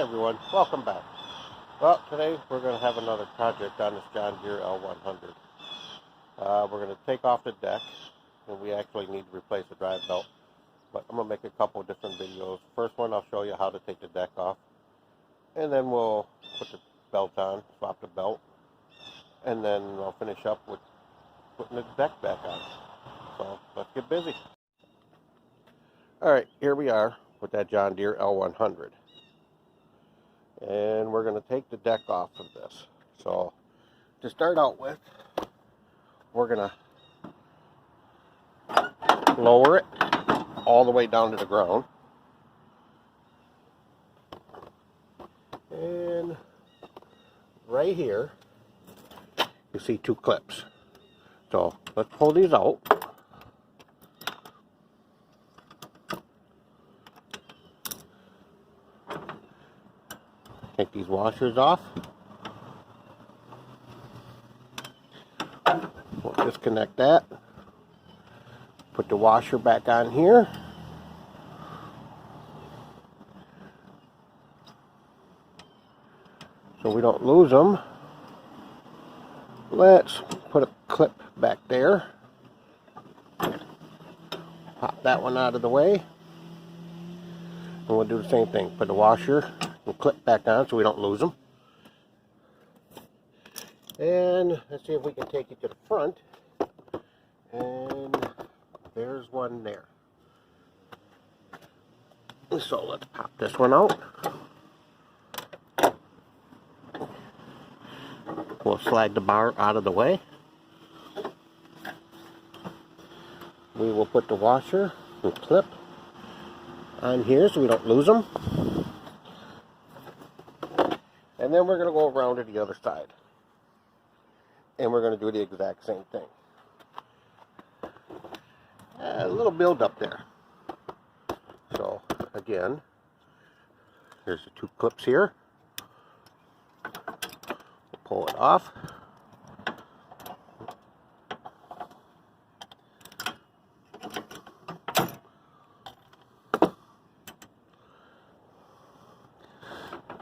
everyone, welcome back. Well, today we're going to have another project on this John Deere L100. We're going to take off the deck, and we actually need to replace the drive belt. But I'm going to make a couple of different videos. First one, I'll show you how to take the deck off. And then we'll put the belt on, swap the belt. And then I'll finish up with putting the deck back on. So, let's get busy. Alright, here we are with that John Deere L100. And we're going to take the deck off of this. So to start out with, we're going to lower it all the way down to the ground. And right here, you see two clips. So let's pull these out. Take these washers off. We'll disconnect that. Put the washer back on here. So we don't lose them. Let's put a clip back there. Pop that one out of the way. And we'll do the same thing. Put the washer and clip back on so we don't lose them. And let's see if we can take it to the front. And there's one there. So let's pop this one out. We'll slide the bar out of the way. We will put the washer and clip on here so we don't lose them. And then we're going to go around to the other side. And we're going to do the exact same thing. A little build up there. So, again, here's the two clips here. We'll pull it off.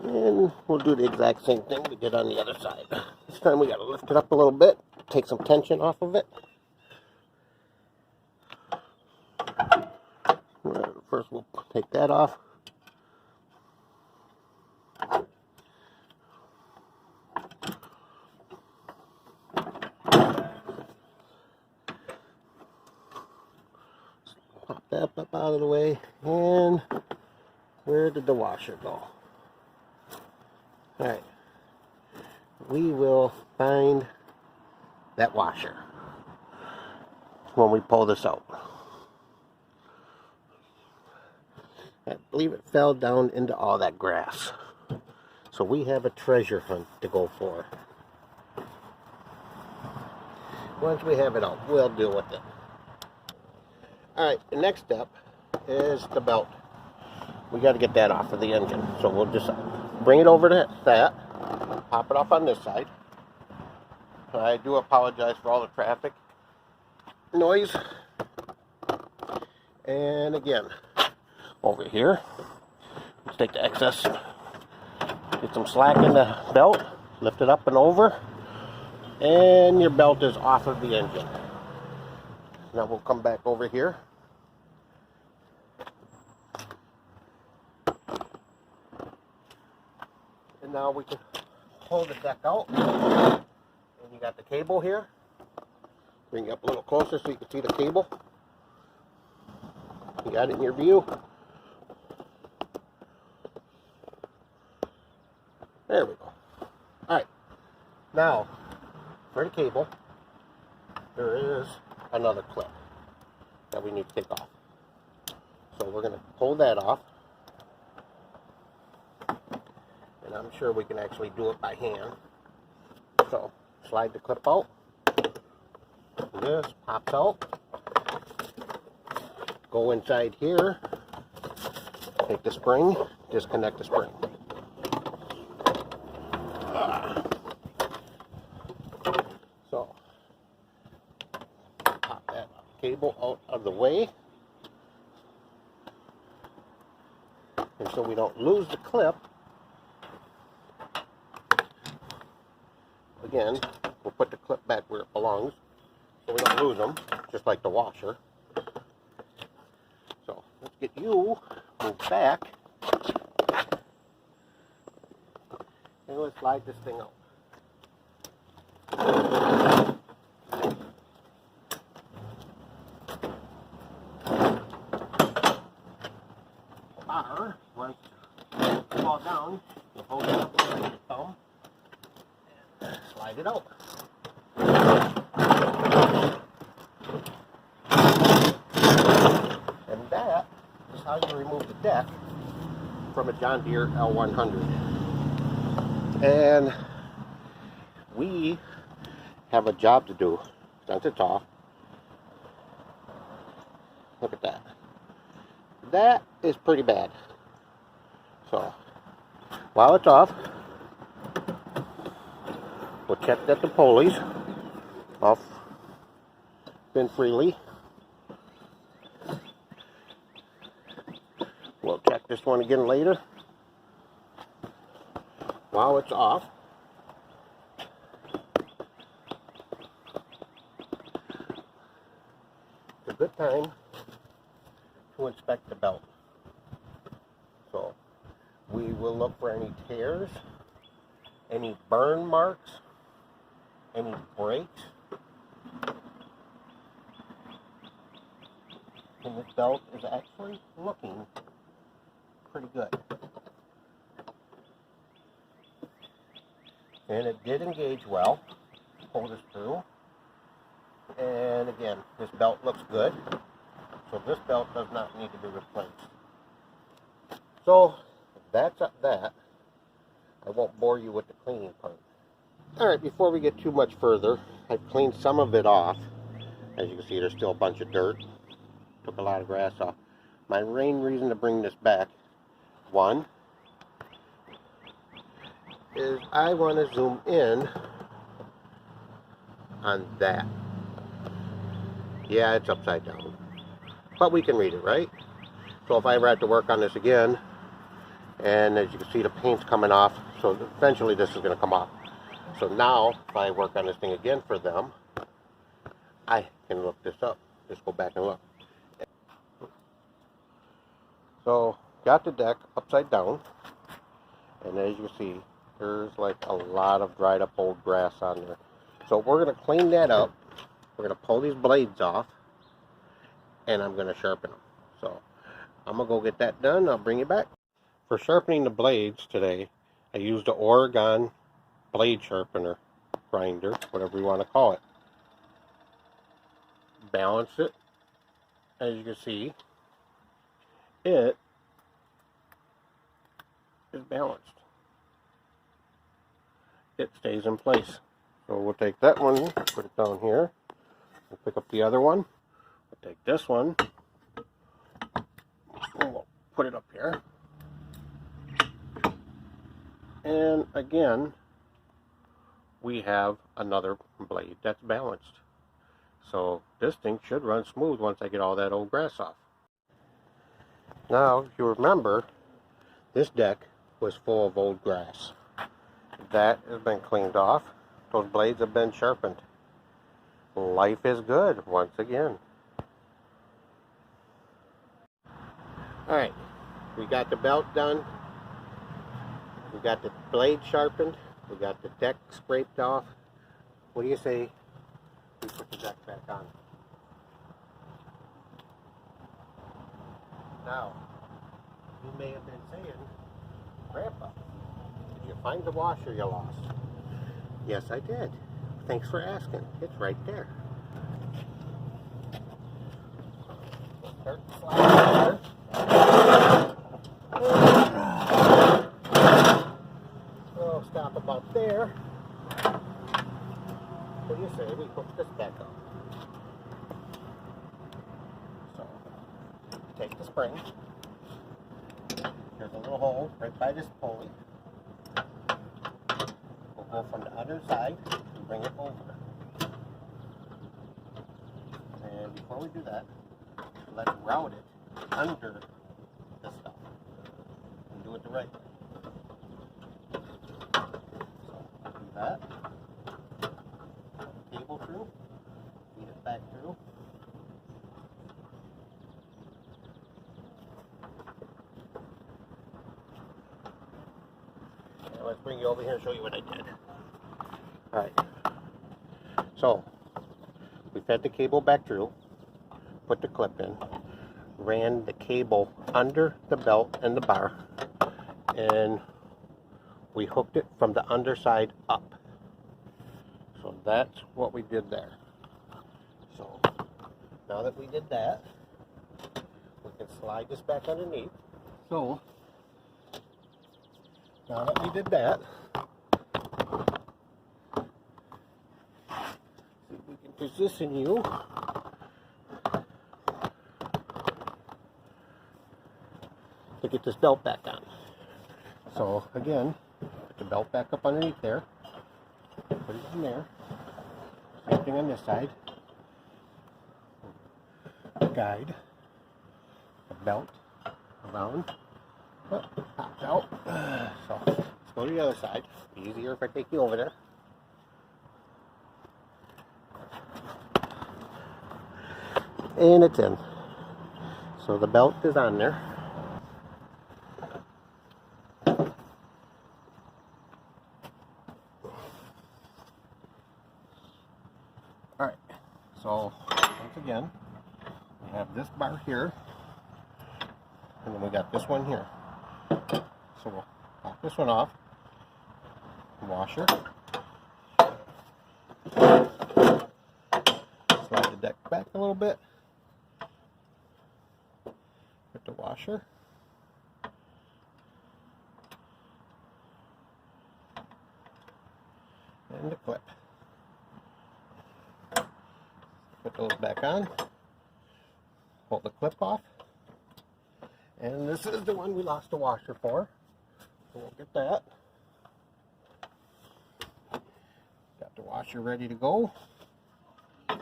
And we'll do the exact same thing we did on the other side. This time we got to lift it up a little bit, take some tension off of it. First we'll take that off. Pop that up out of the way. And where did the washer go? Alright, we will find that washer when we pull this out. I believe it fell down into all that grass. So we have a treasure hunt to go for. Once we have it out, we'll deal with it. Alright, the next step is the belt. We got to get that off of the engine. So we'll just bring it over to that, pop it off on this side. I do apologize for all the traffic noise. And again, over here, let's take the excess, get some slack in the belt, lift it up and over, and your belt is off of the engine. Now we'll come back over here. Now we can pull the deck out, and you got the cable here. Bring it up a little closer so you can see the cable. You got it in your view. There we go. Alright, now for the cable, there is another clip that we need to take off. So we're going to pull that off. And I'm sure we can actually do it by hand. So, slide the clip out. This pops out. Go inside here. Take the spring. Disconnect the spring. So, pop that cable out of the way. And so we don't lose the clip, again, we'll put the clip back where it belongs so we don't lose them, just like the washer. So let's get you moved back, and let's slide this thing out. Once you fall down, you hold it up with your thumb and slide it out. And that is how you remove the deck from a John Deere L100. And we have a job to do since it's off. Look at that. That is pretty bad. So, while it's off, we'll check that the pulleys off spin freely. We'll check this one again later. While it's off, it's a good time to inspect the belt. So we will look for any tears, any burn marks, any breaks. And this belt is actually looking pretty good. And it did engage well, pull this through. And again, this belt looks good. So this belt does not need to be replaced. So that's that. I won't bore you with the cleaning part. Alright, before we get too much further, I've cleaned some of it off. As you can see, there's still a bunch of dirt. Took a lot of grass off. My main reason to bring this back, one, is I want to zoom in on that. Yeah, it's upside down. But we can read it, right? So if I ever have to work on this again, and as you can see the paint's coming off, so eventually this is going to come off. So now, if I work on this thing again for them, I can look this up. Just go back and look. So, got the deck upside down, and as you can see, there's like a lot of dried up old grass on there. So we're going to clean that up. We're going to pull these blades off, and I'm going to sharpen them. So, I'm going to go get that done. I'll bring you back. For sharpening the blades today, I used the Oregon blade sharpener grinder, whatever you want to call it. Balance it. As you can see, it is balanced. It stays in place. So we'll take that one, put it down here. We'll pick up the other one. We'll take this one, and we'll put it up here. And again, we have another blade that's balanced. So this thing should run smooth once I get all that old grass off. Now, if you remember, this deck was full of old grass. That has been cleaned off. Those blades have been sharpened. Life is good once again. Alright, we got the belt done. We got the blade sharpened. We got the deck scraped off. What do you say we put the deck back on? Now, you may have been saying, Grandpa, did you find the washer you lost? Yes, I did. Thanks for asking. It's right there. Start sliding there. We'll stop about there. What do you say we hook this back up? So, take the spring. There's a little hole right by this pulley. We'll go from the other side and bring it over. And before we do that, let's route it under this stuff. And do it the right way. So, do that. let's bring you over here and show you what I did. Alright. So, we fed the cable back through, put the clip in, ran the cable under the belt and the bar, and we hooked it from the underside up. So that's what we did there. So, now that we did that, we can slide this back underneath. So, now that we did that, see if we can position you to get this belt back on. So again, put the belt back up underneath there, put it in there, same thing on this side, guide the belt around, pops out. So let's go to the other side. Easier if I take you over there. And it's in. So the belt is on there. Alright, so once again, we have this bar here, and then we got this one here. So we'll pop this one off, washer, slide the deck back a little bit, put the washer, and the clip. Put those back on, pull the clip off, and this is the one we lost the washer for, so we'll get that. Got the washer ready to go, and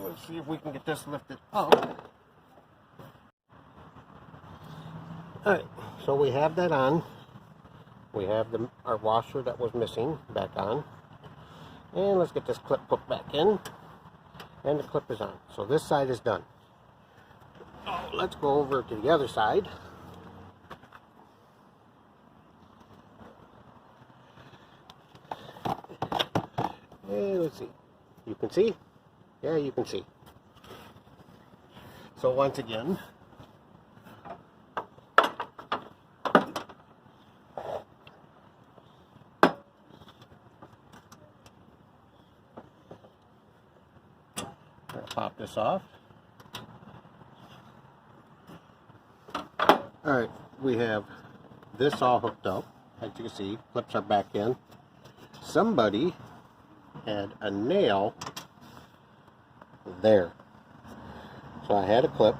let's see if we can get this lifted up. Alright, so we have that on. We have our washer that was missing back on. And let's get this clip put back in, and the clip is on. So this side is done. Oh, let's go over to the other side. And let's see. You can see? Yeah, you can see. So once again, pop this off. Alright, we have this all hooked up. As you can see, clips are back in. Somebody had a nail there. So I had a clip.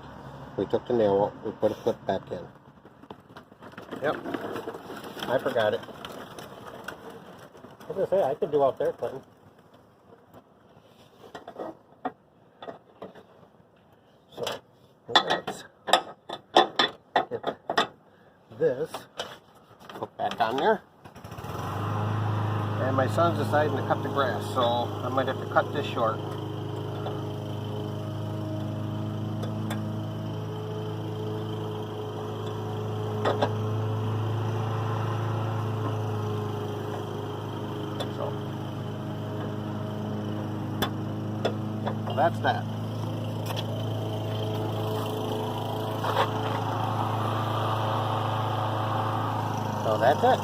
We took the nail out. We put a clip back in. Yep. I forgot it. I was going to say, I could do out there, Clinton. So, let's get this put back on there. And my son's deciding to cut the grass, so I might have to cut this short. So, that's that. So that's it.